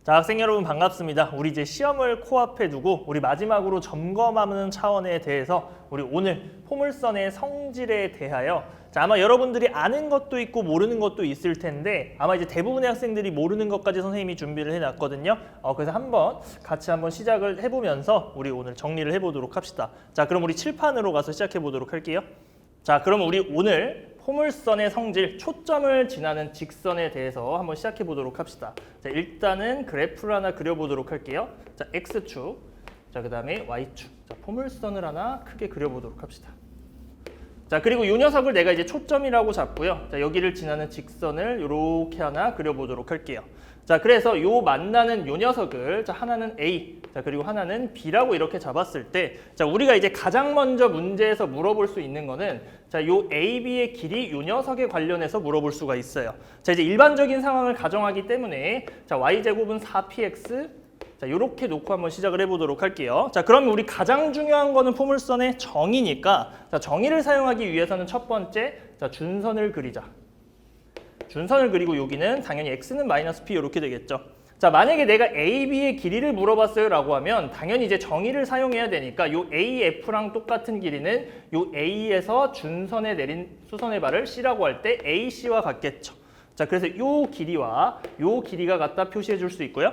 자, 학생 여러분 반갑습니다. 우리 이제 시험을 코앞에 두고 우리 마지막으로 점검하는 차원에 대해서 우리 오늘 포물선의 성질에 대하여 아마 여러분들이 아는 것도 있고 모르는 것도 있을 텐데 아마 이제 대부분의 학생들이 모르는 것까지 선생님이 준비를 해놨거든요. 그래서 같이 한번 시작을 해보면서 우리 오늘 정리를 해보도록 합시다. 자, 그럼 우리 칠판으로 가서 시작해 보도록 할게요. 자, 그럼 우리 오늘 포물선의 성질, 초점을 지나는 직선에 대해서 한번 시작해 보도록 합시다. 자, 일단은 그래프를 하나 그려보도록 할게요. 자, X축, 자, 그 다음에 Y축. 자, 포물선을 하나 크게 그려보도록 합시다. 자, 그리고 이 녀석을 내가 이제 초점이라고 잡고요. 자, 여기를 지나는 직선을 이렇게 하나 그려보도록 할게요. 자, 그래서 요 만나는 요 녀석을 자, 하나는 A, 자, 그리고 하나는 B라고 이렇게 잡았을 때 자, 우리가 이제 가장 먼저 문제에서 물어볼 수 있는 거는 자, 요 A, B의 길이 요 녀석에 관련해서 물어볼 수가 있어요. 자, 이제 일반적인 상황을 가정하기 때문에 자, Y제곱은 4px 자, 요렇게 놓고 한번 시작을 해보도록 할게요. 자, 그러면 우리 가장 중요한 거는 포물선의 정의니까 자, 정의를 사용하기 위해서는 첫 번째 자, 준선을 그리자. 준선을 그리고 여기는 당연히 x는 마이너스 p 이렇게 되겠죠. 자, 만약에 내가 a, b의 길이를 물어봤어요 라고 하면 당연히 이제 정의를 사용해야 되니까 요 a, f랑 똑같은 길이는 요 a에서 준선에 내린 수선의 발을 c라고 할 때 ac와 같겠죠. 자, 그래서 요 길이와 요 길이가 같다 표시해 줄 수 있고요.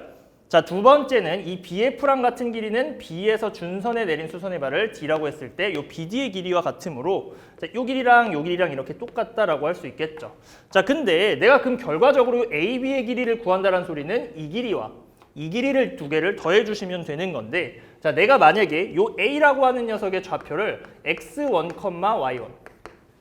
자, 두 번째는 이 BF랑 같은 길이는 B에서 준선에 내린 수선의 발을 D라고 했을 때 이 BD의 길이와 같으므로 자, 요 길이랑 요 길이랑 이렇게 똑같다라고 할 수 있겠죠. 자, 근데 내가 그럼 결과적으로 AB의 길이를 구한다는 소리는 이 길이와 이 길이를 두 개를 더해 주시면 되는 건데 자, 내가 만약에 요 A라고 하는 녀석의 좌표를 x1, y1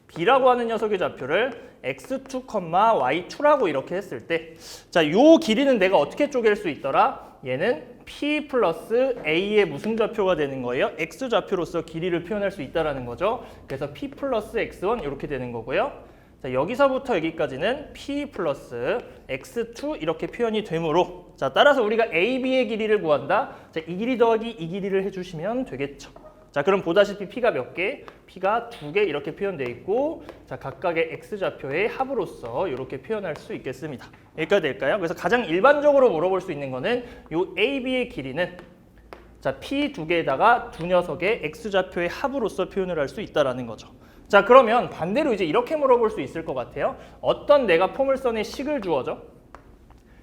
B라고 하는 녀석의 좌표를 x2, y2라고 이렇게 했을 때 자, 요 길이는 내가 어떻게 쪼갤 수 있더라? 얘는 p 플러스 a의 무슨 좌표가 되는 거예요? x 좌표로서 길이를 표현할 수 있다라는 거죠. 그래서 p 플러스 x1 이렇게 되는 거고요. 자, 여기서부터 여기까지는 p 플러스 x2 이렇게 표현이 되므로 자, 따라서 우리가 a, b의 길이를 구한다. 자, 이 길이 더하기 이 길이를 해주시면 되겠죠. 자, 그럼 보다시피 p가 몇 개? p가 2개 이렇게 표현되어 있고 자, 각각의 x좌표의 합으로서 이렇게 표현할 수 있겠습니다. 여기까지 될까요? 그래서 가장 일반적으로 물어볼 수 있는 거는 요 AB의 길이는 자, p 2개에다가 두 녀석의 x좌표의 합으로서 표현을 할 수 있다라는 거죠. 자, 그러면 반대로 이제 이렇게 물어볼 수 있을 것 같아요. 어떤 내가 포물선의 식을 주어져?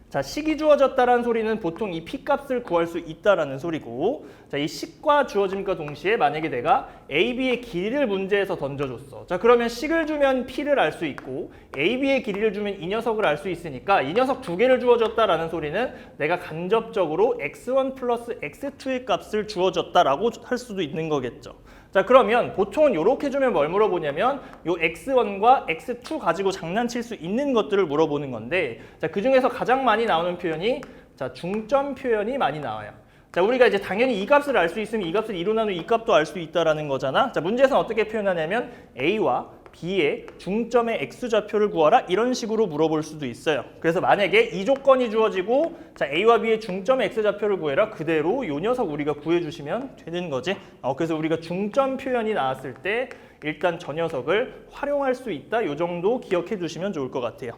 자, 식이 주어졌다라는 소리는 보통 이 P값을 구할 수 있다라는 소리고 자, 이 식과 주어짐과 동시에 만약에 내가 AB의 길이를 문제에서 던져줬어. 자, 그러면 식을 주면 P를 알 수 있고 AB의 길이를 주면 이 녀석을 알 수 있으니까 이 녀석 두 개를 주어졌다라는 소리는 내가 간접적으로 x1 플러스 x2의 값을 주어졌다라고 할 수도 있는 거겠죠. 자, 그러면 보통은 이렇게 주면 뭘 물어보냐면 요 x1과 x2 가지고 장난칠 수 있는 것들을 물어보는 건데 자, 그 중에서 가장 많이 나오는 표현이 자, 중점 표현이 많이 나와요. 자, 우리가 이제 당연히 이 값을 알 수 있으면 이 값을 2로 나누면 이 값도 알 수 있다라는 거잖아. 자, 문제에서는 어떻게 표현하냐면 a와 b의 중점의 x좌표를 구하라 이런 식으로 물어볼 수도 있어요. 그래서 만약에 이 조건이 주어지고 자, a와 b의 중점의 x좌표를 구해라 그대로 요 녀석 우리가 구해주시면 되는 거지. 그래서 우리가 중점 표현이 나왔을 때 일단 저 녀석을 활용할 수 있다 요 정도 기억해 두시면 좋을 것 같아요.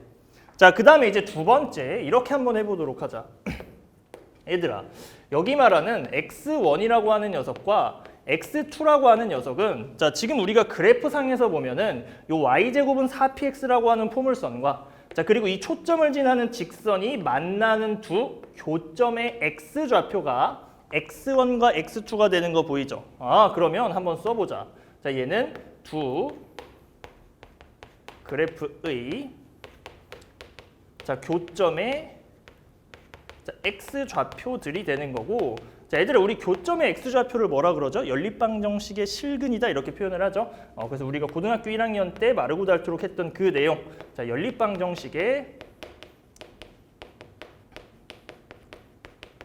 자, 그 다음에 이제 두 번째 이렇게 한번 해보도록 하자. 얘들아, 여기 말하는 x1이라고 하는 녀석과 x2라고 하는 녀석은 자, 지금 우리가 그래프상에서 보면은 요 y제곱은 4px라고 하는 포물선과 자, 그리고 이 초점을 지나는 직선이 만나는 두 교점의 x좌표가 x1과 x2가 되는 거 보이죠? 그러면 한번 써보자. 자, 얘는 두 그래프의 자, 교점의 자, x좌표들이 되는 거고 자, 얘들아, 우리 교점의 x좌표를 뭐라 그러죠? 연립방정식의 실근이다 이렇게 표현을 하죠. 그래서 우리가 고등학교 1학년 때 마르고 닳도록 했던 그 내용 자, 연립방정식의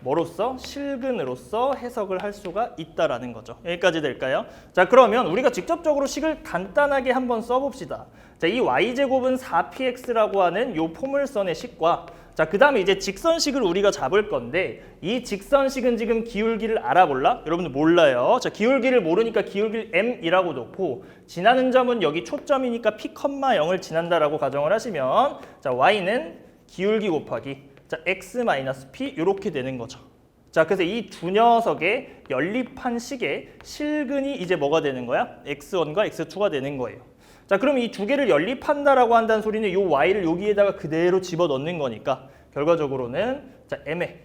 뭐로서? 실근으로서 해석을 할 수가 있다라는 거죠. 여기까지 될까요? 자, 그러면 우리가 직접적으로 식을 간단하게 한번 써봅시다. 자, 이 y제곱은 4px라고 하는 요 포물선의 식과 자, 그 다음에 이제 직선식을 우리가 잡을 건데 이 직선식은 지금 기울기를 알아볼라? 여러분들 몰라요. 자, 기울기를 모르니까 기울기를 m이라고 놓고 지나는 점은 여기 초점이니까 p, 0을 지난다라고 가정을 하시면 자, y는 기울기 곱하기 자, x-p 이렇게 되는 거죠. 자, 그래서 이 두 녀석의 연립한 식의 실근이 이제 뭐가 되는 거야? x1과 x2가 되는 거예요. 자, 그럼 이 두 개를 연립한다라고 한다는 소리는 이 y를 여기에다가 그대로 집어넣는 거니까 결과적으로는 자, m의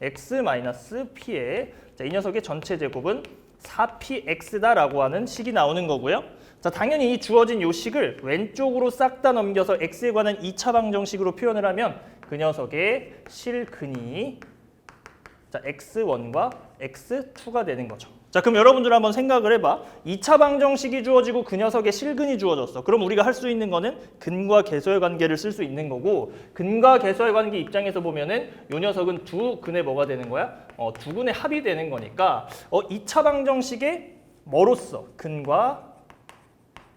x-p의 자, 이 녀석의 전체 제곱은 4px다라고 하는 식이 나오는 거고요. 자, 당연히 이 주어진 요 식을 왼쪽으로 싹 다 넘겨서 x에 관한 2차 방정식으로 표현을 하면 그 녀석의 실근이 자, x1과 x2가 되는 거죠. 자, 그럼 여러분들 한번 생각을 해봐. 2차 방정식이 주어지고 그 녀석의 실근이 주어졌어. 그럼 우리가 할 수 있는 거는 근과 계수의 관계를 쓸 수 있는 거고, 근과 계수의 관계 입장에서 보면은 요 녀석은 두 근의 뭐가 되는 거야? 두 근의 합이 되는 거니까 2차 방정식의 뭐로서? 근과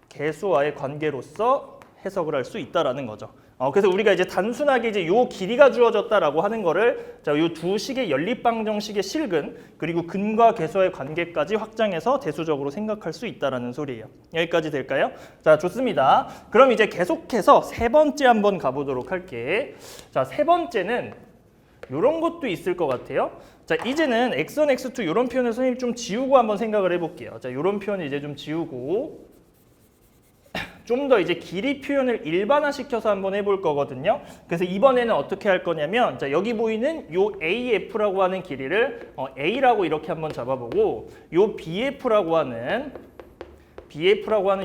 계수와의 관계로서 해석을 할 수 있다라는 거죠. 그래서 우리가 이제 단순하게 이제 요 길이가 주어졌다라고 하는 거를 자, 요 두 식의 연립 방정식의 실근 그리고 근과 계수와의 관계까지 확장해서 대수적으로 생각할 수 있다라는 소리예요. 여기까지 될까요? 자, 좋습니다. 그럼 이제 계속해서 세 번째 한번 가보도록 할게. 자, 세 번째는 요런 것도 있을 것 같아요. 자, 이제는 x1, x2 요런 표현을 선생님 좀 지우고 한번 생각을 해볼게요. 자, 요런 표현을 이제 좀 지우고 좀 더 이제 길이 표현을 일반화시켜서 한번 해볼 거거든요. 그래서 이번에는 어떻게 할 거냐면 자, 여기 보이는 요 AF라고 하는 길이를 A라고 이렇게 한번 잡아보고 요 BF라고 하는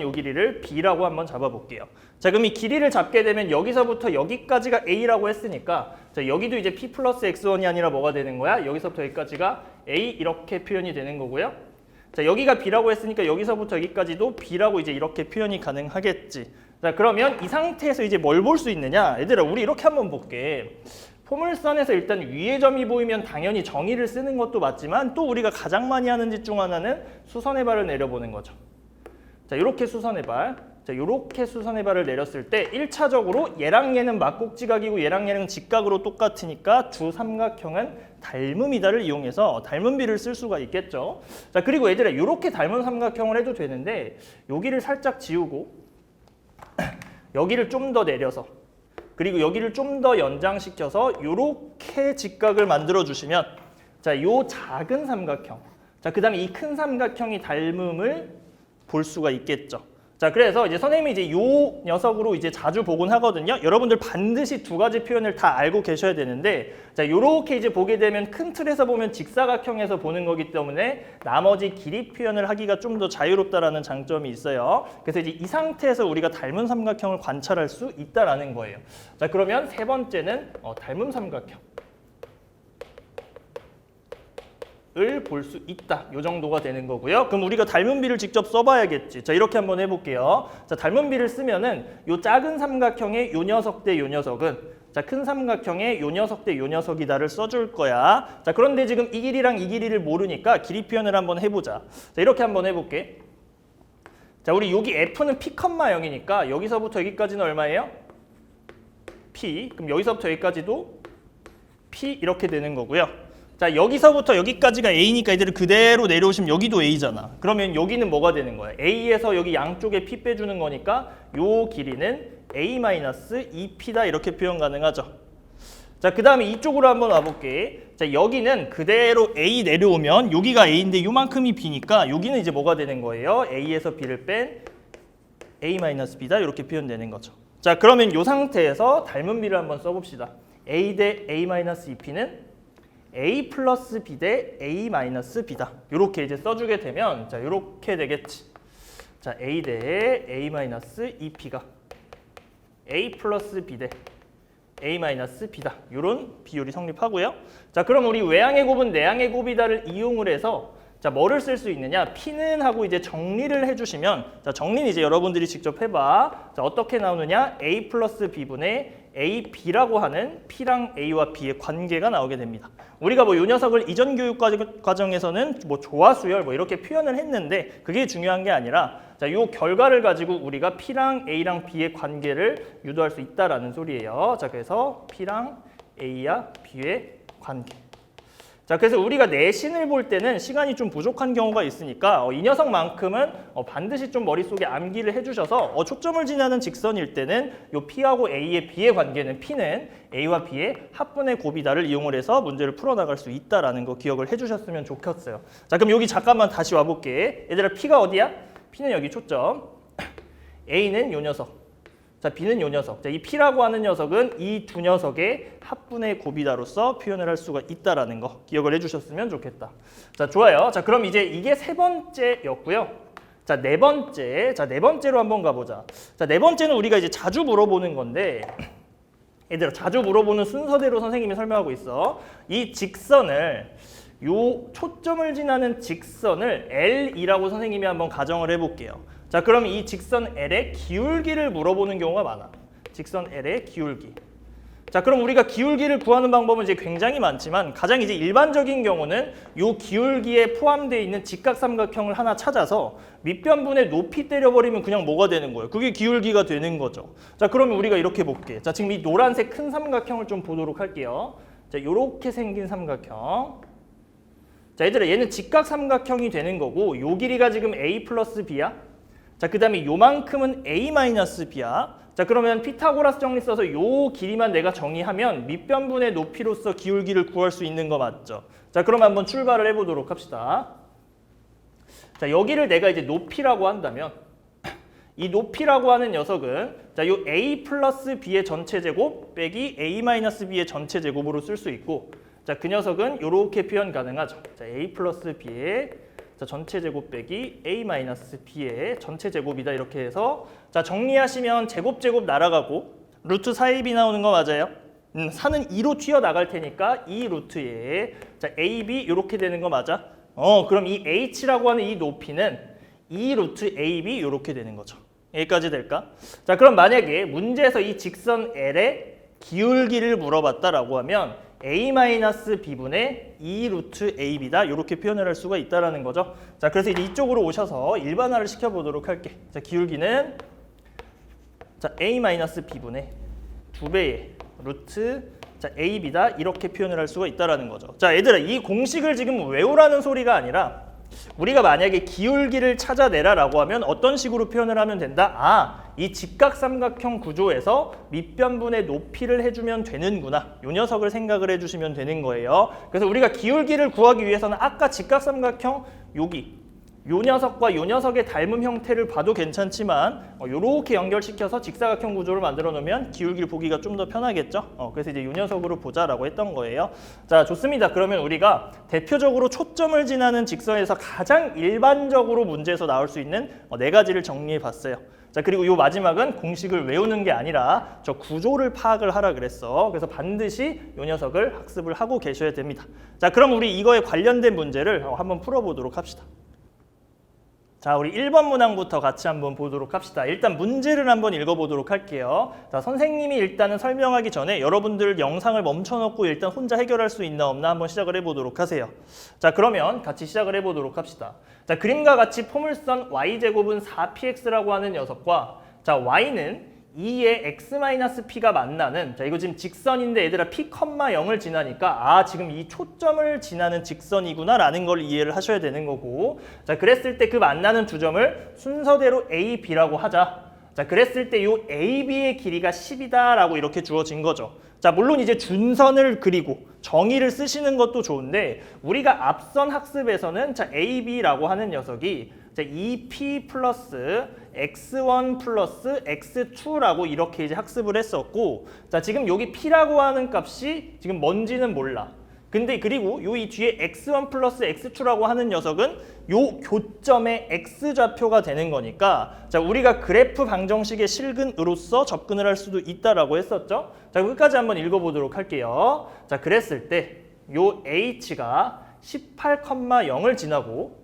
요 길이를 B라고 한번 잡아볼게요. 자, 그럼 이 길이를 잡게 되면 여기서부터 여기까지가 A라고 했으니까 자, 여기도 이제 P 플러스 X1이 아니라 뭐가 되는 거야? 여기서부터 여기까지가 A 이렇게 표현이 되는 거고요. 자, 여기가 B라고 했으니까 여기서부터 여기까지도 B라고 이제 이렇게 표현이 가능하겠지. 자, 그러면 이 상태에서 이제 뭘 볼 수 있느냐? 얘들아, 우리 이렇게 한번 볼게. 포물선에서 일단 위의 점이 보이면 당연히 정의를 쓰는 것도 맞지만 또 우리가 가장 많이 하는 짓 중 하나는 수선의 발을 내려보는 거죠. 자, 이렇게 수선의 발. 자, 이렇게 수선의 발을 내렸을 때 1차적으로 얘랑 얘는 막곡지각이고 얘랑 얘는 직각으로 똑같으니까 두 삼각형은 닮음이다를 이용해서 닮음비를 쓸 수가 있겠죠. 자, 그리고 얘들아 이렇게 닮은 삼각형을 해도 되는데 여기를 살짝 지우고 여기를 좀 더 내려서 그리고 여기를 좀 더 연장시켜서 이렇게 직각을 만들어 주시면 자, 요 작은 삼각형 자, 그 다음에 이 큰 삼각형이 닮음을 볼 수가 있겠죠. 자, 그래서 이제 선생님이 이제 요 녀석으로 이제 자주 보곤 하거든요. 여러분들 반드시 두 가지 표현을 다 알고 계셔야 되는데, 자, 요렇게 이제 보게 되면 큰 틀에서 보면 직사각형에서 보는 거기 때문에 나머지 길이 표현을 하기가 좀 더 자유롭다라는 장점이 있어요. 그래서 이제 이 상태에서 우리가 닮은 삼각형을 관찰할 수 있다라는 거예요. 자, 그러면 세 번째는 닮은 삼각형. 을 볼 수 있다. 요 정도가 되는 거고요. 그럼 우리가 닮은비를 직접 써봐야겠지. 자, 이렇게 한번 해볼게요. 자, 닮은비를 쓰면은 요 작은 삼각형의 요 녀석 대 요 녀석은 자, 큰 삼각형의 요 녀석 대 요 녀석이다를 써줄 거야. 자, 그런데 지금 이 길이랑 이 길이를 모르니까 길이 표현을 한번 해보자. 자, 이렇게 한번 해볼게. 자, 우리 여기 F는 P, 0이니까 여기서부터 여기까지는 얼마예요? P. 그럼 여기서부터 여기까지도 P 이렇게 되는 거고요. 자, 여기서부터 여기까지가 A니까 얘들을 그대로 내려오시면 여기도 A잖아. 그러면 여기는 뭐가 되는 거야? A에서 여기 양쪽에 P 빼주는 거니까 요 길이는 A-2P다 이렇게 표현 가능하죠. 자, 그 다음에 이쪽으로 한번 와볼게. 자, 여기는 그대로 A 내려오면 여기가 A인데 요만큼이 B니까 여기는 이제 뭐가 되는 거예요? A에서 B를 뺀 A-B다 이렇게 표현되는 거죠. 자, 그러면 요 상태에서 닮은 비를 한번 써봅시다. A 대 A-2P는 A 플러스 B 대 A 마이너스 B다. 이렇게 이제 써주게 되면 자, 이렇게 되겠지. 자, A 대 A 마이너스 2P가 A 플러스 B 대 A 마이너스 B다. 이런 비율이 성립하고요. 자, 그럼 우리 외항의 곱은 내항의 곱이다를 이용을 해서 자, 뭐를 쓸 수 있느냐? P는 하고 이제 정리를 해주시면 자, 정리는 이제 여러분들이 직접 해봐. 자, 어떻게 나오느냐? A 플러스 B분의 A, B라고 하는 P랑 A와 B의 관계가 나오게 됩니다. 우리가 뭐 이 녀석을 이전 교육 과정에서는 뭐 조화수열 뭐 이렇게 표현을 했는데 그게 중요한 게 아니라 자, 요 결과를 가지고 우리가 P랑 A랑 B의 관계를 유도할 수 있다라는 소리예요. 자, 그래서 P랑 A와 B의 관계. 자, 그래서 우리가 내신을 볼 때는 시간이 좀 부족한 경우가 있으니까 이 녀석만큼은 반드시 좀 머릿속에 암기를 해주셔서 초점을 지나는 직선일 때는 요 P하고 A의 B의 관계는 P는 A와 B의 합분의 곱이다를 이용을 해서 문제를 풀어나갈 수 있다라는 거 기억을 해주셨으면 좋겠어요. 자, 그럼 여기 잠깐만 다시 와볼게. 얘들아, P가 어디야? P는 여기 초점, A는 요 녀석, 자, B는 요 녀석. 자, 이 P라고 하는 녀석은 이 두 녀석의 합분의 곱이다로서 표현을 할 수가 있다라는 거 기억을 해주셨으면 좋겠다. 자, 좋아요. 자, 그럼 이제 이게 세 번째였고요. 자, 네 번째. 자, 네 번째로 한번 가보자. 자, 네 번째는 우리가 이제 자주 물어보는 건데, 얘들아, 자주 물어보는 순서대로 선생님이 설명하고 있어. 이 직선을, 요 초점을 지나는 직선을 L이라고 선생님이 한번 가정을 해볼게요. 자, 그럼 이 직선 L의 기울기를 물어보는 경우가 많아. 직선 L의 기울기. 자, 그럼 우리가 기울기를 구하는 방법은 이제 굉장히 많지만 가장 이제 일반적인 경우는 이 기울기에 포함되어 있는 직각삼각형을 하나 찾아서 밑변분의 높이 때려버리면 그냥 뭐가 되는 거예요? 그게 기울기가 되는 거죠. 자, 그러면 우리가 이렇게 볼게. 자, 지금 이 노란색 큰 삼각형을 좀 보도록 할게요. 자, 이렇게 생긴 삼각형. 자, 얘들아, 얘는 직각삼각형이 되는 거고 요 길이가 지금 A 플러스 B야. 자, 그 다음에 요만큼은 A 마이너스 B야. 자, 그러면 피타고라스 정리 써서 요 길이만 내가 정의하면 밑변분의 높이로서 기울기를 구할 수 있는 거 맞죠? 자, 그럼 한번 출발을 해보도록 합시다. 자, 여기를 내가 이제 높이라고 한다면 이 높이라고 하는 녀석은 자, 요 A 플러스 B의 전체 제곱 빼기 A 마이너스 B의 전체 제곱으로 쓸 수 있고, 자, 그 녀석은 요렇게 표현 가능하죠. 자, A 플러스 B의 자, 전체 제곱 빼기 A 마이너스 B의 전체 제곱이다. 이렇게 해서 자, 정리하시면 제곱 날아가고 루트 4AB 나오는 거 맞아요? 4는 2로 튀어나갈 테니까 이 루트에 자, AB 이렇게 되는 거 맞아? 그럼 이 H라고 하는 이 높이는 2 루트 AB 이렇게 되는 거죠. 여기까지 될까? 자, 그럼 만약에 문제에서 이 직선 L의 기울기를 물어봤다라고 하면 A-B분의 2 루트 AB다. 이렇게 표현을 할 수가 있다는 거죠. 자, 그래서 이제 이쪽으로 오셔서 일반화를 시켜보도록 할게. 자, 기울기는 자, A-B분의 2배의 루트 자, AB다. 이렇게 표현을 할 수가 있다는 거죠. 자, 얘들아, 이 공식을 지금 외우라는 소리가 아니라 우리가 만약에 기울기를 찾아내라라고 하면 어떤 식으로 표현을 하면 된다? 이 직각삼각형 구조에서 밑변분의 높이를 해주면 되는구나. 이 녀석을 생각을 해주시면 되는 거예요. 그래서 우리가 기울기를 구하기 위해서는 아까 직각삼각형 여기 요 녀석과 요 녀석의 닮은 형태를 봐도 괜찮지만 요렇게 연결시켜서 직사각형 구조를 만들어 놓으면 기울기를 보기가 좀 더 편하겠죠. 그래서 이제 요 녀석으로 보자라고 했던 거예요. 자, 좋습니다. 그러면 우리가 대표적으로 초점을 지나는 직선에서 가장 일반적으로 문제에서 나올 수 있는 네 가지를 정리해 봤어요. 자, 그리고 요 마지막은 공식을 외우는 게 아니라 저 구조를 파악을 하라 그랬어. 그래서 반드시 요 녀석을 학습을 하고 계셔야 됩니다. 자, 그럼 우리 이거에 관련된 문제를 한번 풀어보도록 합시다. 자, 우리 1번 문항부터 같이 한번 보도록 합시다. 일단 문제를 한번 읽어보도록 할게요. 자, 선생님이 일단은 설명하기 전에 여러분들 영상을 멈춰놓고 일단 혼자 해결할 수 있나 없나 한번 시작을 해보도록 하세요. 자, 그러면 같이 시작을 해보도록 합시다. 자, 그림과 같이 포물선 y제곱은 4px라고 하는 녀석과 자, y는 2의 x-p가 만나는 자, 이거 지금 직선인데 얘들아 p, 0을 지나니까 지금 이 초점을 지나는 직선이구나 라는 걸 이해를 하셔야 되는 거고, 자, 그랬을 때 그 만나는 두 점을 순서대로 a, b라고 하자. 자, 그랬을 때 이 a, b의 길이가 10이다 라고 이렇게 주어진 거죠. 자, 물론 이제 준선을 그리고 정의를 쓰시는 것도 좋은데 우리가 앞선 학습에서는 자, a, b라고 하는 녀석이 자, 2p 플러스 x1 플러스 x2라고 이렇게 이제 학습을 했었고, 자, 지금 여기 p라고 하는 값이 지금 뭔지는 몰라. 근데 그리고 요 이 뒤에 x1 플러스 x2라고 하는 녀석은 요 교점의 x좌표가 되는 거니까 자, 우리가 그래프 방정식의 실근으로서 접근을 할 수도 있다라고 했었죠. 자, 끝까지 한번 읽어보도록 할게요. 자, 그랬을 때 요 h가 18,0을 지나고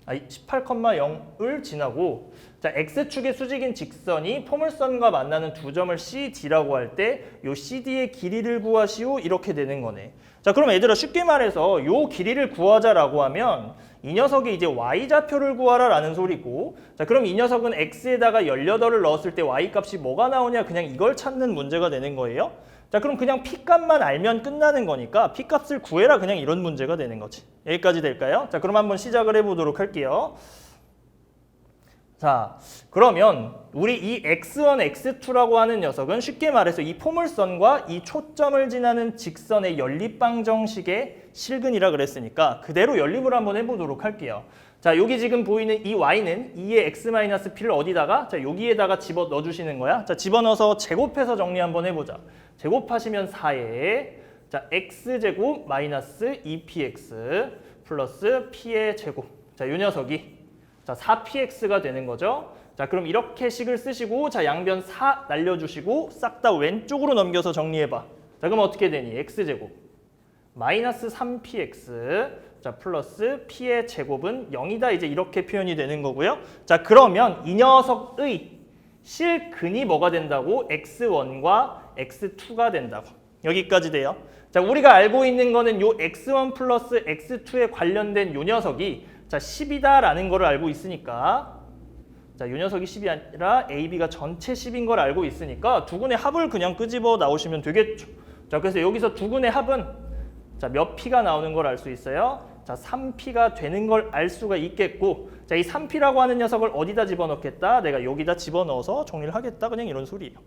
18,0을 지나고 자, x축의 수직인 직선이 포물선과 만나는 두 점을 CD라고 할 때 요 CD의 길이를 구하시오 이렇게 되는 거네. 자, 그럼 얘들아 쉽게 말해서 요 길이를 구하자라고 하면 이 녀석이 이제 y좌표를 구하라 라는 소리고, 자, 그럼 이 녀석은 x에다가 18을 넣었을 때 y 값이 뭐가 나오냐 그냥 이걸 찾는 문제가 되는 거예요. 자, 그럼 그냥 P값만 알면 끝나는 거니까 P값을 구해라, 그냥 이런 문제가 되는 거지. 여기까지 될까요? 자, 그럼 한번 시작을 해보도록 할게요. 자, 그러면 우리 이 x1, x2라고 하는 녀석은 쉽게 말해서 이 포물선과 이 초점을 지나는 직선의 연립방정식의 실근이라 그랬으니까 그대로 연립을 한번 해보도록 할게요. 자, 여기 지금 보이는 이 y는 2의 x-p를 어디다가? 자, 여기에다가 집어 넣어주시는 거야. 자, 집어넣어서 제곱해서 정리 한번 해보자. 제곱하시면 4에 자, x제곱 마이너스 2px 플러스 p의 제곱. 자, 이 녀석이 자, 4px가 되는 거죠. 자, 그럼 이렇게 식을 쓰시고 자, 양변 4 날려주시고 싹 다 왼쪽으로 넘겨서 정리해봐. 자, 그럼 어떻게 되니? x제곱 마이너스 3px 자, 플러스 p의 제곱은 0이다. 이제 이렇게 표현이 되는 거고요. 자, 그러면 이 녀석의 실근이 뭐가 된다고? x1과 x2가 된다고. 여기까지 돼요. 자, 우리가 알고 있는 거는 요 x1 플러스 x2에 관련된 요 녀석이 자, 10이다라는 거를 알고 있으니까 자, 요 녀석이 10이 아니라 AB가 전체 10인 걸 알고 있으니까 두근의 합을 그냥 끄집어 나오시면 되겠죠. 자, 그래서 여기서 두근의 합은 자, 몇 P가 나오는 걸 알 수 있어요? 자, 3P가 되는 걸 알 수가 있겠고 자, 이 3P라고 하는 녀석을 어디다 집어넣겠다? 내가 여기다 집어넣어서 정리를 하겠다. 그냥 이런 소리예요.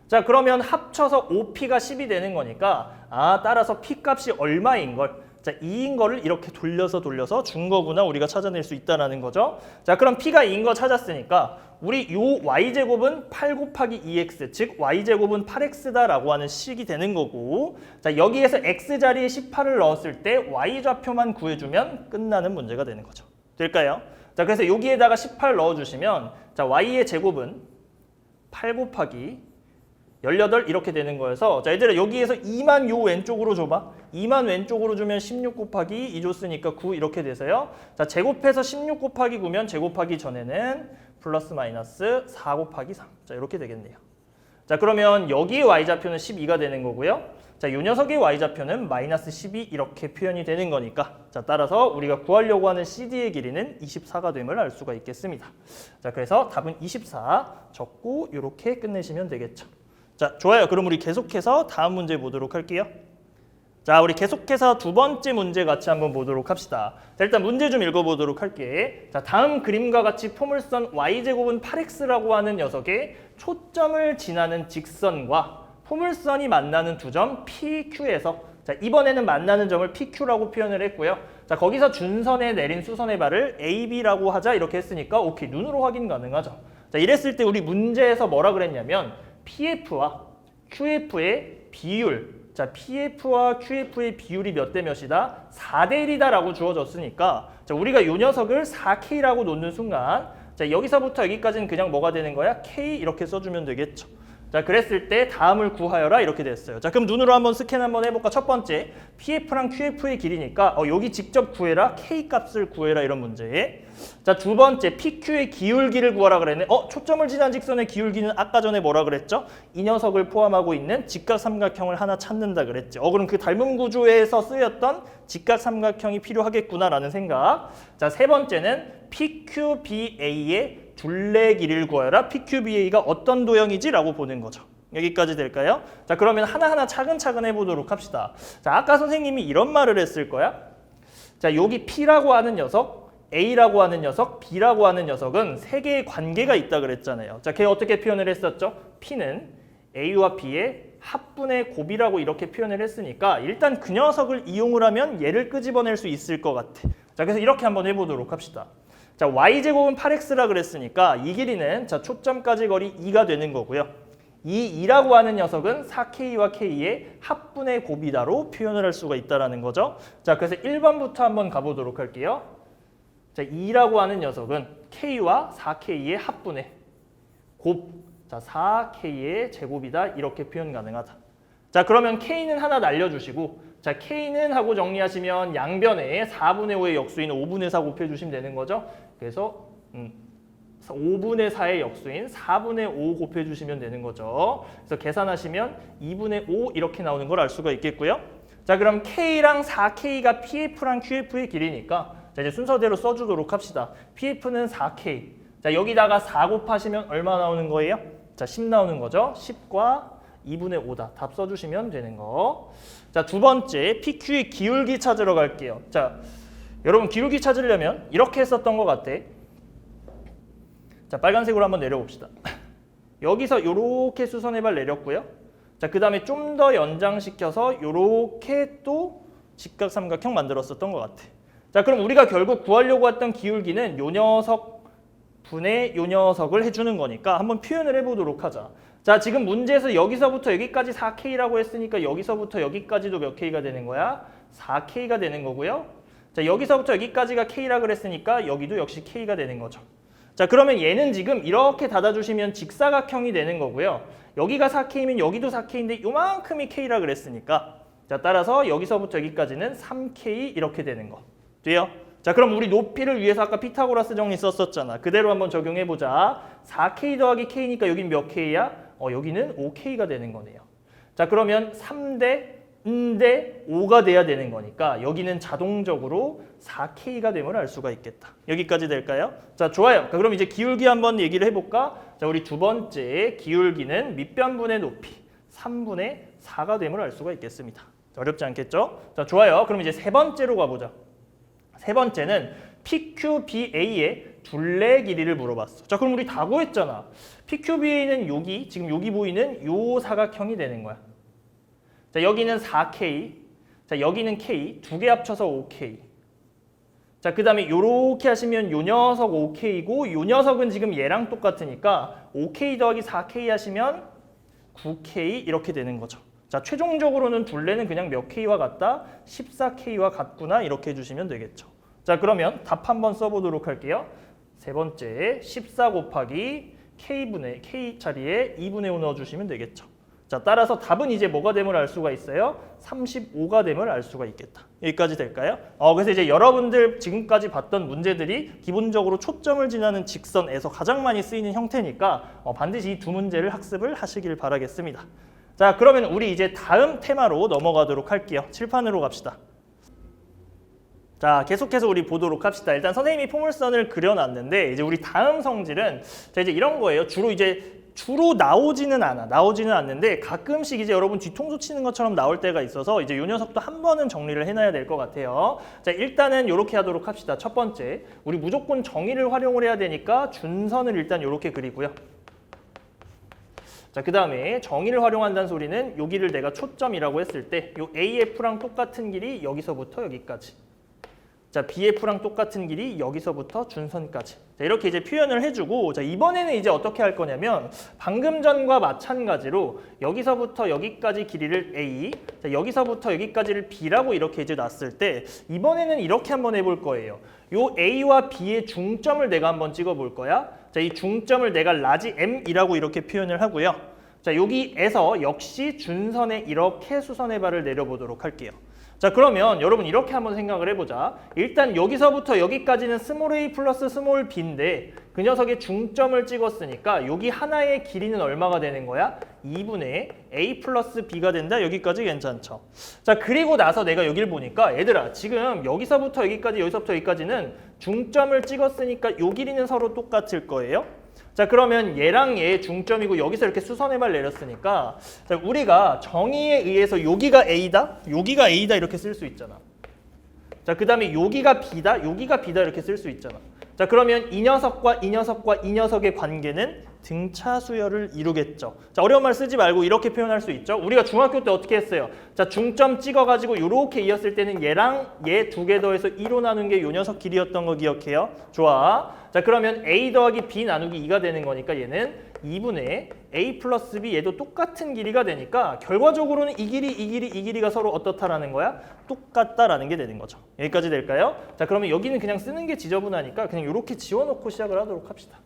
자, 그러면 합쳐서 5P가 10이 되는 거니까 따라서 P값이 얼마인 걸 자, 2인 거를 이렇게 돌려서 준 거구나 우리가 찾아낼 수 있다는 거죠. 자, 그럼 P가 2인 거 찾았으니까 우리 요 y제곱은 8 곱하기 2x 즉 y제곱은 8x다라고 하는 식이 되는 거고 자, 여기에서 x 자리에 18을 넣었을 때 y좌표만 구해주면 끝나는 문제가 되는 거죠. 될까요? 자, 그래서 여기에다가 18 넣어주시면 자, y의 제곱은 8 곱하기 18 이렇게 되는 거여서 자, 얘들아 여기에서 2만 요 왼쪽으로 줘봐. 2만 왼쪽으로 주면 16 곱하기 2 줬으니까 9 이렇게 돼서요. 자, 제곱해서 16 곱하기 9면 제곱하기 전에는 플러스 마이너스 4 곱하기 3. 자, 이렇게 되겠네요. 자, 그러면 여기의 y좌표는 12가 되는 거고요. 자, 요 녀석의 y좌표는 마이너스 12 이렇게 표현이 되는 거니까 자, 따라서 우리가 구하려고 하는 CD의 길이는 24가 됨을 알 수가 있겠습니다. 자, 그래서 답은 24 적고 이렇게 끝내시면 되겠죠. 자, 좋아요. 그럼 우리 계속해서 다음 문제 보도록 할게요. 자, 우리 계속해서 두 번째 문제 같이 한번 보도록 합시다. 자, 일단 문제 좀 읽어보도록 할게. 자, 다음 그림과 같이 포물선 y제곱은 8x라고 하는 녀석의 초점을 지나는 직선과 포물선이 만나는 두 점 PQ에서 자, 이번에는 만나는 점을 PQ라고 표현을 했고요. 자, 거기서 준선에 내린 수선의 발을 AB라고 하자 이렇게 했으니까 오케이, 눈으로 확인 가능하죠. 자, 이랬을 때 우리 문제에서 뭐라 그랬냐면 PF와 QF의 비율 자, PF와 QF의 비율이 몇 대 몇이다? 4대 1이다 라고 주어졌으니까 자, 우리가 이 녀석을 4K라고 놓는 순간 자, 여기서부터 여기까지는 그냥 뭐가 되는 거야? K 이렇게 써주면 되겠죠. 자, 그랬을 때 다음을 구하여라 이렇게 됐어요. 자, 그럼 눈으로 한번 스캔 한번 해볼까? 첫 번째 PF랑 QF의 길이니까 여기 직접 구해라. K 값을 구해라 이런 문제. 자, 두 번째 PQ의 기울기를 구하라 그랬네. 초점을 지난 직선의 기울기는 아까 전에 뭐라 그랬죠? 이 녀석을 포함하고 있는 직각삼각형을 하나 찾는다 그랬죠. 그럼 그 닮은 구조에서 쓰였던 직각삼각형이 필요하겠구나라는 생각. 자, 세 번째는 PQBA의 둘레 길이를 구하여라. PQBA가 어떤 도형이지? 라고 보는 거죠. 여기까지 될까요? 자, 그러면 하나하나 차근차근 해보도록 합시다. 자, 아까 선생님이 이런 말을 했을 거야. 자, 여기 P라고 하는 녀석, A라고 하는 녀석, B라고 하는 녀석은 세 개의 관계가 있다 그랬잖아요. 자, 걔 어떻게 표현을 했었죠? P는 A와 B의 합분의 곱이라고 이렇게 표현을 했으니까 일단 그 녀석을 이용을 하면 얘를 끄집어낼 수 있을 것 같아. 자, 그래서 이렇게 한번 해보도록 합시다. 자, y제곱은 8x라 그랬으니까 이 길이는 자, 초점까지 거리 2가 되는 거고요. 이 2라고 하는 녀석은 4K와 K의 합분의 곱이다로 표현을 할 수가 있다는 거죠. 자, 그래서 1번부터 한번 가보도록 할게요. 자, 2라고 하는 녀석은 K와 4K의 합분의 곱, 자, 4K의 제곱이다 이렇게 표현 가능하다. 자, 그러면 K는 하나 날려주시고 자, K는 하고 정리하시면 양변에 4분의 5의 역수인 5분의 4 곱해주시면 되는 거죠. 그래서 5분의 4의 역수인 4분의 5 곱해주시면 되는 거죠. 그래서 계산하시면 2분의 5 이렇게 나오는 걸 알 수가 있겠고요. 자, 그럼 K랑 4K가 PF랑 QF의 길이니까 자, 이제 순서대로 써주도록 합시다. PF는 4K. 자, 여기다가 4 곱하시면 얼마 나오는 거예요? 자, 10 나오는 거죠. 10과 2분의 5다. 답 써주시면 되는 거. 자, 두 번째 PQ의 기울기 찾으러 갈게요. 자, 여러분 기울기 찾으려면 이렇게 했었던 것 같아. 자, 빨간색으로 한번 내려봅시다. 여기서 이렇게 수선해발 내렸고요. 자, 그 다음에 좀 더 연장시켜서 이렇게 또 직각삼각형 만들었었던 것 같아. 자, 그럼 우리가 결국 구하려고 했던 기울기는 요 녀석 분의 요 녀석을 해주는 거니까 한번 표현을 해보도록 하자. 자, 지금 문제에서 여기서부터 여기까지 4K라고 했으니까 여기서부터 여기까지도 몇 K가 되는 거야? 4K가 되는 거고요. 자, 여기서부터 여기까지가 K라 그랬으니까 여기도 역시 K가 되는 거죠. 자, 그러면 얘는 지금 이렇게 닫아주시면 직사각형이 되는 거고요. 여기가 4K면 여기도 4K인데 요만큼이 K라 그랬으니까 자, 따라서 여기서부터 여기까지는 3K 이렇게 되는 거. 돼요? 자, 그럼 우리 높이를 위해서 아까 피타고라스 정리 썼었잖아. 그대로 한번 적용해보자. 4K 더하기 K니까 여긴 몇 K야? 여기는 5K가 되는 거네요. 자, 그러면 3대 5가 돼야 되는 거니까 여기는 자동적으로 4K가 됨을 알 수가 있겠다. 여기까지 될까요? 자, 좋아요. 그럼 이제 기울기 한번 얘기를 해볼까? 자, 우리 두 번째 기울기는 밑변분의 높이 3분의 4가 됨을 알 수가 있겠습니다. 어렵지 않겠죠? 자, 좋아요. 그럼 이제 세 번째로 가보자. 세 번째는 PQBA의 둘레 길이를 물어봤어. 자, 그럼 우리 다 구했잖아. PQBA는 여기, 지금 여기 보이는 요 사각형이 되는 거야. 자, 여기는 4K, 자, 여기는 K, 두 개 합쳐서 5K. 자, 그 다음에 요렇게 하시면 요 녀석 5K고 요 녀석은 지금 얘랑 똑같으니까 5K 더하기 4K 하시면 9K 이렇게 되는 거죠. 자, 최종적으로는 둘레는 그냥 몇 K와 같다? 14K와 같구나 이렇게 해주시면 되겠죠. 자, 그러면 답 한번 써보도록 할게요. 세 번째 14 곱하기 K 자리에 2분의 5 넣어주시면 되겠죠. 자, 따라서 답은 이제 뭐가 됨을 알 수가 있어요? 35가 됨을 알 수가 있겠다. 여기까지 될까요? 그래서 이제 여러분들 지금까지 봤던 문제들이 기본적으로 초점을 지나는 직선에서 가장 많이 쓰이는 형태니까 반드시 이 두 문제를 학습을 하시길 바라겠습니다. 자, 그러면 우리 이제 다음 테마로 넘어가도록 할게요. 칠판으로 갑시다. 자, 계속해서 우리 보도록 합시다. 일단 선생님이 포물선을 그려놨는데 이제 우리 다음 성질은 자, 이제 이런 거예요. 주로 나오지는 않는데 가끔씩 이제 여러분 뒤통수 치는 것처럼 나올 때가 있어서 이제 요 녀석도 한 번은 정리를 해놔야 될 것 같아요. 자, 일단은 이렇게 하도록 합시다. 첫 번째, 우리 무조건 정의를 활용을 해야 되니까 준선을 일단 이렇게 그리고요. 자, 그 다음에 정의를 활용한다는 소리는 여기를 내가 초점이라고 했을 때 요 AF랑 똑같은 길이 여기서부터 여기까지. 자, BF랑 똑같은 길이 여기서부터 준선까지. 자, 이렇게 이제 표현을 해주고, 자, 이번에는 이제 어떻게 할 거냐면 방금 전과 마찬가지로 여기서부터 여기까지 길이를 A, 자, 여기서부터 여기까지를 B라고 이렇게 이제 놨을 때 이번에는 이렇게 한번 해볼 거예요. 요 A와 B의 중점을 내가 한번 찍어볼 거야. 자, 이 중점을 내가 라지 M이라고 이렇게 표현을 하고요. 자, 여기에서 역시 준선에 이렇게 수선의 발을 내려보도록 할게요. 자, 그러면 여러분 이렇게 한번 생각을 해보자. 일단 여기서부터 여기까지는 스몰 a 플러스 스몰 b인데 그 녀석의 중점을 찍었으니까 여기 하나의 길이는 얼마가 되는 거야? 2분의 a 플러스 b가 된다. 여기까지 괜찮죠? 자, 그리고 나서 내가 여기를 보니까 얘들아 지금 여기서부터 여기까지는 중점을 찍었으니까 요 길이는 서로 똑같을 거예요. 자, 그러면 얘랑 얘 중점이고 여기서 이렇게 수선의 발 내렸으니까 자, 우리가 정의에 의해서 여기가 A다, 여기가 A다 이렇게 쓸 수 있잖아. 자, 그 다음에 여기가 B다, 여기가 B다 이렇게 쓸 수 있잖아. 자, 그러면 이 녀석과 이 녀석과 이 녀석의 관계는 등차 수열을 이루겠죠. 자, 어려운 말 쓰지 말고 이렇게 표현할 수 있죠. 우리가 중학교 때 어떻게 했어요? 자, 중점 찍어가지고 이렇게 이었을 때는 얘랑 얘 두 개 더해서 2로 나눈 게 요 녀석 길이였던 거 기억해요? 좋아. 자, 그러면 A 더하기 B 나누기 2가 되는 거니까 얘는 2분의 A 플러스 B 얘도 똑같은 길이가 되니까 결과적으로는 이 길이가 서로 어떻다라는 거야? 똑같다라는 게 되는 거죠. 여기까지 될까요? 자, 그러면 여기는 그냥 쓰는 게 지저분하니까 그냥 이렇게 지워놓고 시작을 하도록 합시다.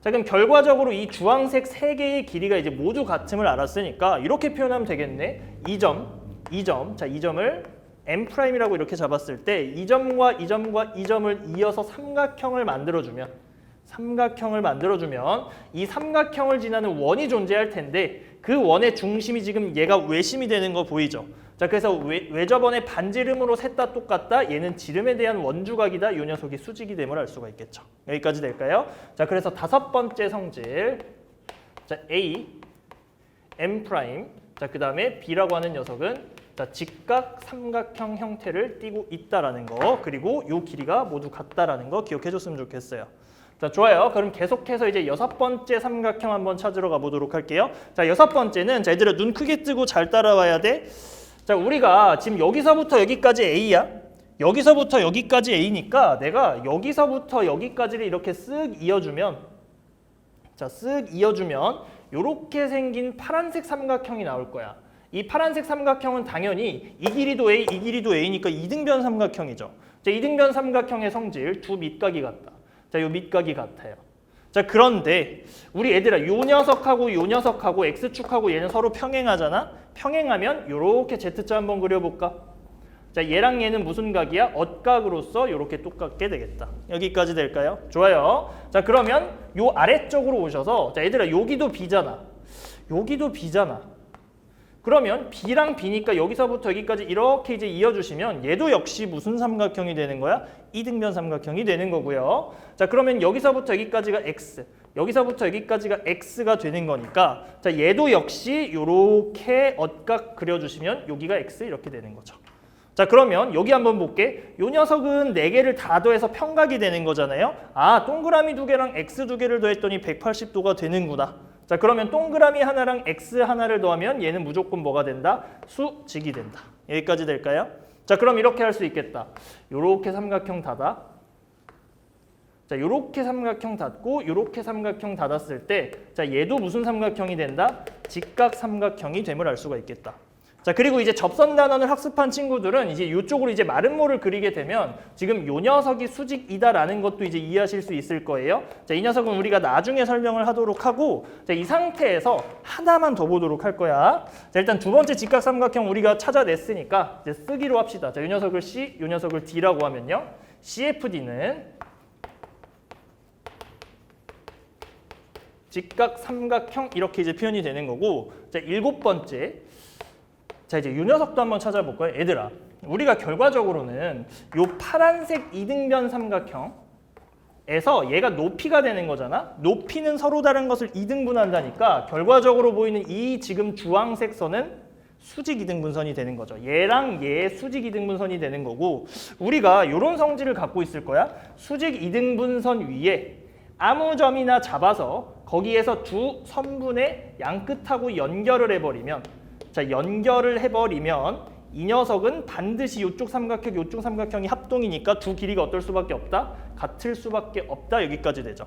자, 그럼 결과적으로 이 주황색 세 개의 길이가 이제 모두 같음을 알았으니까 이렇게 표현하면 되겠네. 이 점. 자, 이 점을 M'이라고 이렇게 잡았을 때 이 점과 이 점과 이 점을 이어서 삼각형을 만들어주면 이 삼각형을 지나는 원이 존재할 텐데 그 원의 중심이 지금 얘가 외심이 되는 거 보이죠? 자, 그래서 외접원의 반지름으로 셋 다 똑같다. 얘는 지름에 대한 원주각이다. 이 녀석이 수직이 됨을 알 수가 있겠죠. 여기까지 될까요? 자, 그래서 다섯 번째 성질. 자, M 프라임. 자, 그다음에 B라고 하는 녀석은 자, 직각 삼각형 형태를 띠고 있다라는 거. 그리고 요 길이가 모두 같다라는 거 기억해 줬으면 좋겠어요. 자, 좋아요. 그럼 계속해서 이제 6번째 삼각형 한번 찾으러 가보도록 할게요. 자, 6번째는 자, 얘들아 눈 크게 뜨고 잘 따라와야 돼. 자, 우리가 지금 여기서부터 여기까지 A야. 여기서부터 여기까지 A니까 내가 여기서부터 여기까지를 이렇게 쓱 이어주면 자, 쓱 이어주면 요렇게 생긴 파란색 삼각형이 나올 거야. 이 파란색 삼각형은 당연히 이 길이도 A, 이 길이도 A니까 이등변 삼각형이죠. 자, 이등변 삼각형의 성질 두 밑각이 같다. 자, 요 밑각이 같아요. 자, 그런데 우리 얘들아 요 녀석하고 요 녀석하고 X축하고 얘는 서로 평행하잖아. 평행하면 요렇게 Z자 한번 그려볼까? 자, 얘랑 얘는 무슨 각이야? 엇각으로서 요렇게 똑같게 되겠다. 여기까지 될까요? 좋아요. 자, 그러면 요 아래쪽으로 오셔서 자, 얘들아 여기도 B잖아. 여기도 B잖아. 그러면 B랑 B니까 여기서부터 여기까지 이렇게 이제 이어주시면 얘도 역시 무슨 삼각형이 되는 거야? 이등변 삼각형이 되는 거고요. 자, 그러면 여기서부터 여기까지가 X, 여기서부터 여기까지가 X가 되는 거니까 자, 얘도 역시 요렇게 엇각 그려주시면 여기가 X 이렇게 되는 거죠. 자, 그러면 여기 한번 볼게. 요 녀석은 4개를 다 더해서 평각이 되는 거잖아요. 아, 동그라미 2개랑 X 2개를 더했더니 180도가 되는구나. 자, 그러면 동그라미 하나랑 X 하나를 더하면 얘는 무조건 뭐가 된다? 수직이 된다. 여기까지 될까요? 자, 그럼 이렇게 할 수 있겠다. 요렇게 삼각형 닫아. 자, 요렇게 삼각형 닫고 요렇게 삼각형 닫았을 때 자, 얘도 무슨 삼각형이 된다? 직각 삼각형이 됨을 알 수가 있겠다. 자, 그리고 이제 접선 단원을 학습한 친구들은 이제 이쪽으로 이제 마름모를 그리게 되면 지금 요 녀석이 수직이다라는 것도 이제 이해하실 수 있을 거예요. 자, 이 녀석은 우리가 나중에 설명을 하도록 하고 자, 이 상태에서 하나만 더 보도록 할 거야. 자, 일단 두 번째 직각 삼각형 우리가 찾아냈으니까 이제 쓰기로 합시다. 자, 요 녀석을 C, 요 녀석을 D라고 하면요. CFD는 직각 삼각형 이렇게 이제 표현이 되는 거고 자, 7번째 자, 이제 이 녀석도 한번 찾아볼까요? 얘들아, 우리가 결과적으로는 요 파란색 이등변 삼각형에서 얘가 높이가 되는 거잖아. 높이는 서로 다른 것을 이등분한다니까 결과적으로 보이는 이 지금 주황색 선은 수직 이등분선이 되는 거죠. 얘랑 얘 수직 이등분선이 되는 거고 우리가 이런 성질을 갖고 있을 거야. 수직 이등분선 위에 아무 점이나 잡아서 거기에서 두 선분의 양 끝하고 연결을 해버리면 자, 연결을 해버리면 이 녀석은 반드시 이쪽 삼각형, 이쪽 삼각형이 합동이니까 두 길이가 어떨 수밖에 없다? 같을 수밖에 없다. 여기까지 되죠.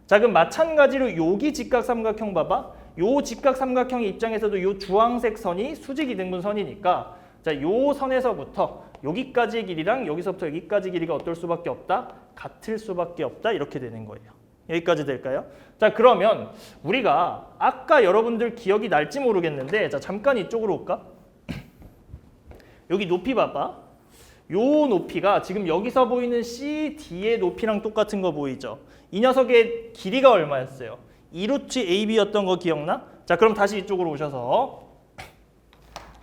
자, 그럼 마찬가지로 여기 직각 삼각형 봐봐. 요 직각 삼각형 입장에서도 요 주황색 선이 수직 이등분선이니까 자, 요 선에서부터 여기까지의 길이랑 여기서부터 여기까지 길이가 어떨 수밖에 없다? 같을 수밖에 없다. 이렇게 되는 거예요. 여기까지 될까요? 자, 그러면 우리가 아까 여러분들 기억이 날지 모르겠는데 자, 잠깐 이쪽으로 올까? 여기 높이 봐봐. 요 높이가 지금 여기서 보이는 CD의 높이랑 똑같은 거 보이죠? 이 녀석의 길이가 얼마였어요? 2루트 AB였던 거 기억나? 자, 그럼 다시 이쪽으로 오셔서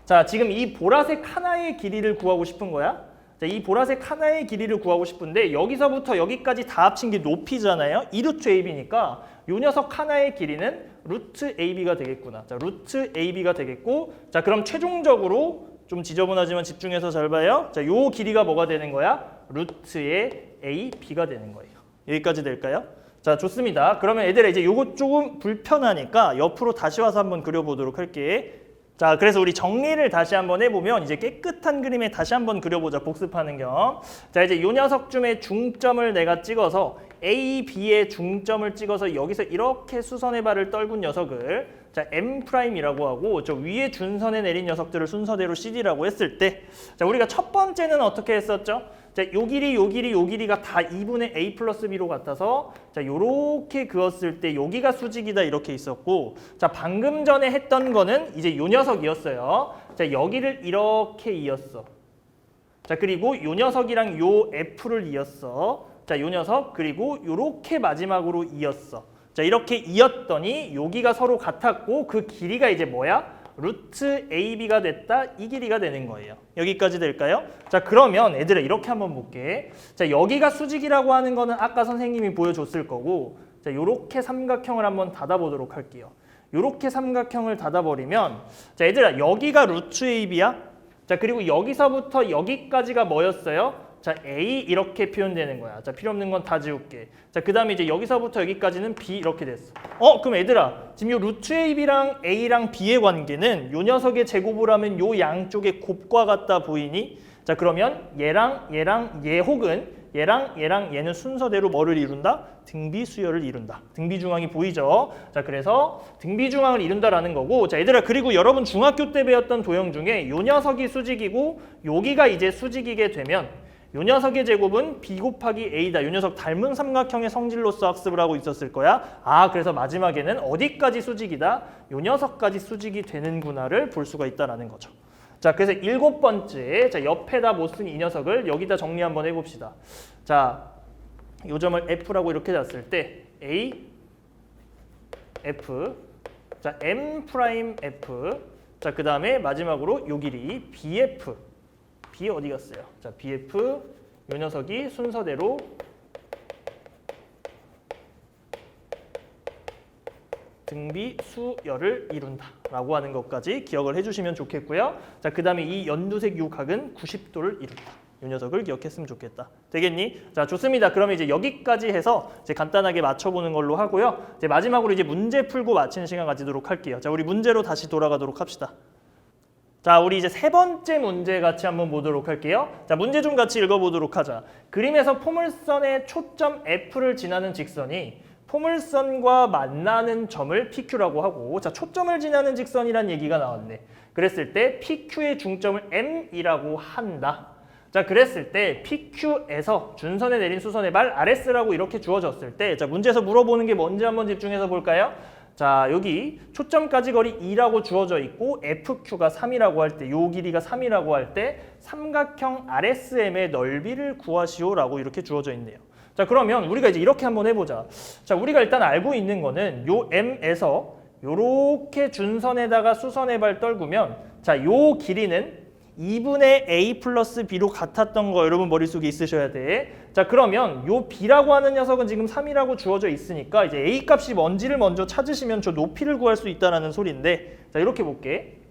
자, 지금 이 보라색 하나의 길이를 구하고 싶은 거야? 자, 이 보라색 하나의 길이를 구하고 싶은데 여기서부터 여기까지 다 합친 게 높이잖아요. 2루트 AB니까 이 녀석 하나의 길이는 루트 AB가 되겠구나. 자, 루트 AB가 되겠고 자, 그럼 최종적으로 좀 지저분하지만 집중해서 잘 봐요. 자, 요 길이가 뭐가 되는 거야? 루트의 AB가 되는 거예요. 여기까지 될까요? 자, 좋습니다. 그러면 얘들아 이제 요거 조금 불편하니까 옆으로 다시 와서 한번 그려보도록 할게. 자, 그래서 우리 정리를 다시 한번 해보면 이제 깨끗한 그림에 다시 한번 그려보자. 복습하는 겸. 자, 이제 요 녀석쯤에 중점을 내가 찍어서 A, B의 중점을 찍어서 여기서 이렇게 수선의 발을 떨군 녀석을 자, M'이라고 하고 저 위에 준선에 내린 녀석들을 순서대로 CD라고 했을 때 자, 우리가 첫 번째는 어떻게 했었죠? 자, 요 길이가 다 2분의 A 플러스 B로 같아서 자, 요렇게 그었을 때 여기가 수직이다 이렇게 있었고 자, 방금 전에 했던 거는 이제 요 녀석이었어요. 자, 여기를 이렇게 이었어. 자, 그리고 요 녀석이랑 요 F를 이었어. 자, 요 녀석 그리고 요렇게 마지막으로 이었어. 자, 이렇게 이었더니 여기가 서로 같았고 그 길이가 이제 뭐야? 루트 AB가 됐다. 이 길이가 되는 거예요. 여기까지 될까요? 자, 그러면 애들아 이렇게 한번 볼게. 자, 여기가 수직이라고 하는 거는 아까 선생님이 보여줬을 거고 자, 요렇게 삼각형을 한번 닫아보도록 할게요. 요렇게 삼각형을 닫아버리면 자 얘들아 여기가 루트 AB야. 자 그리고 여기서부터 여기까지가 뭐였어요? 자 A 이렇게 표현되는 거야. 자 필요 없는 건 다 지울게. 자 그 다음에 이제 여기서부터 여기까지는 B 이렇게 됐어. 그럼 얘들아 지금 요 루트 AB랑 A랑 B의 관계는 요 녀석의 제곱을 하면 요 양쪽의 곱과 같다 보이니? 자 그러면 얘랑 얘 혹은 얘랑 얘는 순서대로 뭐를 이룬다? 등비수열을 이룬다. 등비중앙이 보이죠? 자 그래서 등비중앙을 이룬다라는 거고 자 얘들아 그리고 여러분 중학교 때 배웠던 도형 중에 요 녀석이 수직이고 여기가 이제 수직이게 되면 요 녀석의 제곱은 B 곱하기 A다. 요 녀석 닮은 삼각형의 성질로서 학습을 하고 있었을 거야. 그래서 마지막에는 어디까지 수직이다? 요 녀석까지 수직이 되는구나를 볼 수가 있다라는 거죠. 자, 그래서 7번째, 자, 옆에다 못 쓴 이 녀석을 여기다 정리 한번 해봅시다. 자, 요 점을 F라고 이렇게 놨을 때 A, F, 자, M 프라임 F, 자, 그 다음에 마지막으로 요 길이 BF, B 어디 갔어요? 자, BF, 요 녀석이 순서대로 등비 수열을 이룬다라고 하는 것까지 기억을 해주시면 좋겠고요. 자, 그 다음에 이 연두색 요 각은 90도를 이룬다. 이 녀석을 기억했으면 좋겠다. 되겠니? 자, 좋습니다. 그러면 이제 여기까지 해서 이제 간단하게 맞춰보는 걸로 하고요. 이제 마지막으로 이제 문제 풀고 마치는 시간 가지도록 할게요. 자, 우리 문제로 다시 돌아가도록 합시다. 자, 우리 이제 세 번째 문제 같이 한번 보도록 할게요. 자, 문제 좀 같이 읽어보도록 하자. 그림에서 포물선의 초점 F를 지나는 직선이 포물선과 만나는 점을 PQ라고 하고 자 초점을 지나는 직선이란 얘기가 나왔네. 그랬을 때 PQ의 중점을 M이라고 한다. 자 그랬을 때 PQ에서 준선에 내린 수선의 발 RS라고 이렇게 주어졌을 때 자 문제에서 물어보는 게 뭔지 한번 집중해서 볼까요? 자 여기 초점까지 거리 2라고 주어져 있고 FQ가 3이라고 할 때 요 길이가 3이라고 할 때 삼각형 RSM의 넓이를 구하시오라고 이렇게 주어져 있네요. 자 그러면 우리가 이제 이렇게 한번 해보자. 자 우리가 일단 알고 있는 거는 요 M에서 요렇게 준선에다가 수선의 발 떨구면 자 요 길이는 2분의 A 플러스 B로 같았던 거 여러분 머릿속에 있으셔야 돼. 자 그러면 요 B라고 하는 녀석은 지금 3이라고 주어져 있으니까 이제 A 값이 뭔지를 먼저 찾으시면 저 높이를 구할 수 있다는 소리인데 자 이렇게 볼게.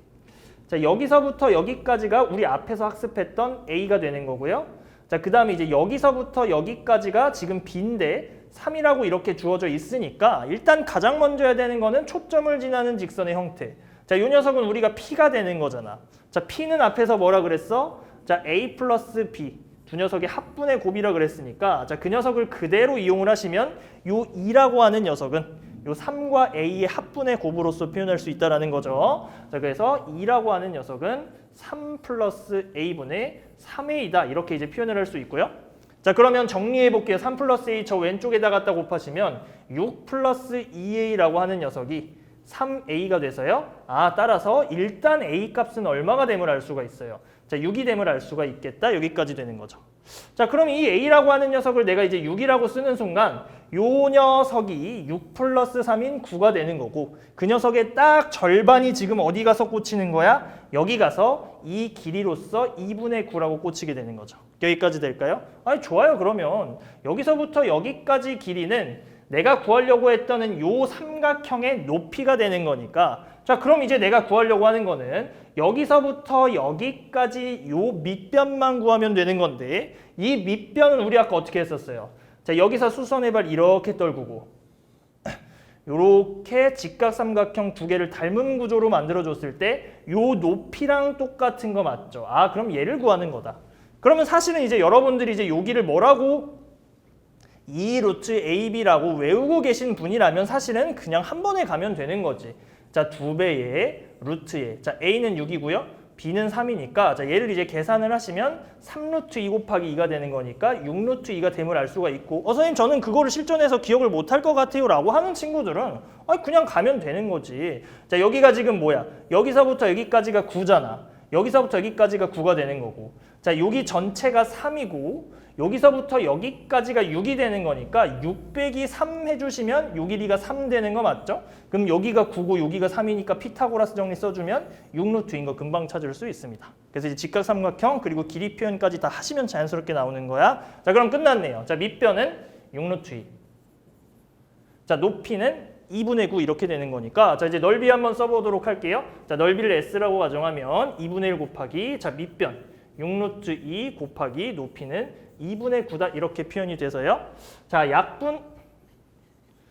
자 여기서부터 여기까지가 우리 앞에서 학습했던 A가 되는 거고요. 자, 그 다음에 이제 여기서부터 여기까지가 지금 B인데 3이라고 이렇게 주어져 있으니까 일단 가장 먼저 해야 되는 거는 초점을 지나는 직선의 형태. 자, 이 녀석은 우리가 P가 되는 거잖아. 자, P는 앞에서 뭐라 그랬어? 자, A 플러스 B. 두 녀석의 합분의 곱이라 그랬으니까 자, 그 녀석을 그대로 이용을 하시면 요 2라고 하는 녀석은 요 3과 A의 합분의 곱으로서 표현할 수 있다는 거죠. 자, 그래서 2라고 하는 녀석은 3 플러스 A분의 3A다 이렇게 이제 표현을 할 수 있고요. 자 그러면 정리해 볼게요. 3 플러스 A 저 왼쪽에다 갖다 곱하시면 6 플러스 2A라고 하는 녀석이 3A가 돼서요. 따라서 일단 A 값은 얼마가 됨을 알 수가 있어요. 자 6이 됨을 알 수가 있겠다. 여기까지 되는 거죠. 자 그럼 이 A라고 하는 녀석을 내가 이제 6이라고 쓰는 순간 요 녀석이 6 플러스 3인 9가 되는 거고 그 녀석의 딱 절반이 지금 어디 가서 꽂히는 거야? 여기 가서 이 길이로서 2분의 9라고 꽂히게 되는 거죠. 여기까지 될까요? 좋아요. 그러면 여기서부터 여기까지 길이는 내가 구하려고 했던 요 삼각형의 높이가 되는 거니까 자 그럼 이제 내가 구하려고 하는 거는 여기서부터 여기까지 요 밑변만 구하면 되는 건데 이 밑변은 우리 아까 어떻게 했었어요? 자 여기서 수선의 발 이렇게 떨구고 요렇게 직각삼각형 두 개를 닮은 구조로 만들어줬을 때 요 높이랑 똑같은 거 맞죠? 그럼 얘를 구하는 거다. 그러면 사실은 이제 여러분들이 이제 여기를 뭐라고 2 루트 AB라고 외우고 계신 분이라면 사실은 그냥 한 번에 가면 되는 거지. 자, 2배의 루트에. 자, A는 6이고요. B는 3이니까 자, 얘를 이제 계산을 하시면 3루트 2 곱하기 2가 되는 거니까 6루트 2가 됨을 알 수가 있고 선생님 저는 그거를 실전에서 기억을 못할 것 같아요 라고 하는 친구들은 그냥 가면 되는 거지. 자, 여기가 지금 뭐야? 여기서부터 여기까지가 9잖아. 여기서부터 여기까지가 9가 되는 거고 자, 여기 전체가 3이고 여기서부터 여기까지가 6이 되는 거니까 6 빼기 3 해주시면 요 길이가 3 되는 거 맞죠? 그럼 여기가 9고 여기가 3이니까 피타고라스 정리 써주면 6루트인 거 금방 찾을 수 있습니다. 그래서 이제 직각삼각형 그리고 길이 표현까지 다 하시면 자연스럽게 나오는 거야. 자 그럼 끝났네요. 자 밑변은 6루트 2. 자 높이는 2분의 9 이렇게 되는 거니까 자 이제 넓이 한번 써보도록 할게요. 자 넓이를 s라고 가정하면 2분의 1 곱하기 자 밑변 6루트 2 곱하기 높이는 2분의 9다 이렇게 표현이 돼서요. 자 약분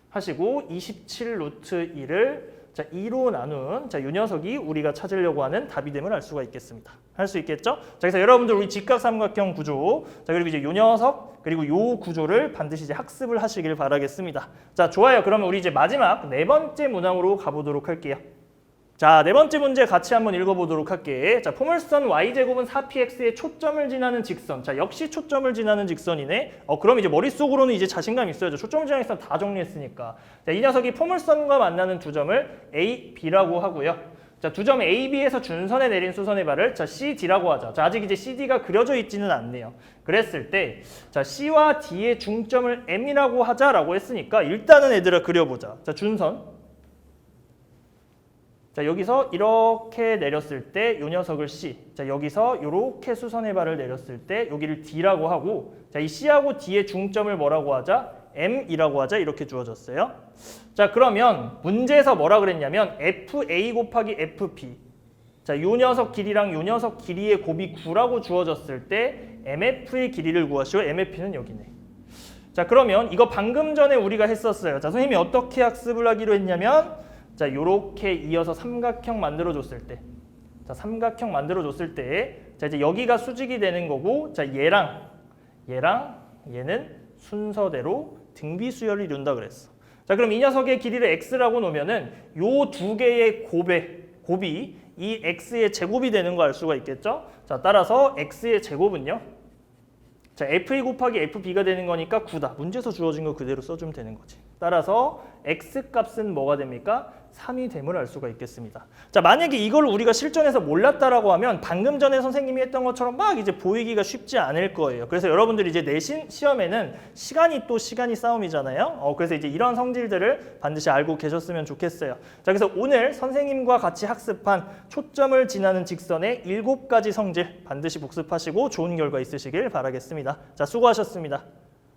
하시고 27루트 2를 자 2로 나눈 자 이 녀석이 우리가 찾으려고 하는 답이 됨을 알 수가 있겠습니다. 할 수 있겠죠? 자 그래서 여러분들 우리 직각삼각형 구조 자 그리고 이제 이 녀석 그리고 요 구조를 반드시 이제 학습을 하시길 바라겠습니다. 자 좋아요. 그러면 우리 이제 마지막 네 번째 문항으로 가보도록 할게요. 자, 네 번째 문제 같이 한번 읽어보도록 할게. 자, 포물선 y제곱은 4px의 초점을 지나는 직선. 자, 역시 초점을 지나는 직선이네. 그럼 이제 머릿속으로는 이제 자신감 있어야죠. 초점을 지나는 직선 다 정리했으니까. 자, 이 녀석이 포물선과 만나는 두 점을 A, B라고 하고요. 자, 두 점 A, B에서 준선에 내린 수선의 발을 자, C, D라고 하자. 자, 아직 이제 CD가 그려져 있지는 않네요. 그랬을 때, 자, C와 D의 중점을 M이라고 하자라고 했으니까 일단은 얘들아 그려보자. 자, 준선. 자 여기서 이렇게 내렸을 때 이 녀석을 C 자 여기서 이렇게 수선의 발을 내렸을 때 여기를 D라고 하고 자 이 C하고 D의 중점을 뭐라고 하자? M이라고 하자 이렇게 주어졌어요. 자 그러면 문제에서 뭐라 그랬냐면 FA 곱하기 FB 자 이 녀석 길이랑 이 녀석 길이의 곱이 9라고 주어졌을 때 MF의 길이를 구하시오. MF는 여기네. 자 그러면 이거 방금 전에 우리가 했었어요. 자 선생님이 어떻게 학습을 하기로 했냐면 자, 요렇게 이어서 삼각형 만들어줬을 때, 자, 삼각형 만들어줬을 때, 자, 이제 여기가 수직이 되는 거고, 자, 얘랑 얘는 순서대로 등비수열을 이룬다 그랬어. 자, 그럼 이 녀석의 길이를 x라고 놓으면은 요 두 개의 곱이 이 x의 제곱이 되는 거 알 수가 있겠죠? 자, 따라서 x의 제곱은요. 자, FA 곱하기 FB가 되는 거니까 9다. 문제에서 주어진 거 그대로 써주면 되는 거지. 따라서 x 값은 뭐가 됩니까? 3이 됨을 알 수가 있겠습니다. 자, 만약에 이걸 우리가 실전에서 몰랐다라고 하면 방금 전에 선생님이 했던 것처럼 막 이제 보이기가 쉽지 않을 거예요. 그래서 여러분들이 이제 내신 시험에는 시간이 싸움이잖아요. 그래서 이제 이런 성질들을 반드시 알고 계셨으면 좋겠어요. 자, 그래서 오늘 선생님과 같이 학습한 초점을 지나는 직선의 7가지 성질 반드시 복습하시고 좋은 결과 있으시길 바라겠습니다. 자, 수고하셨습니다.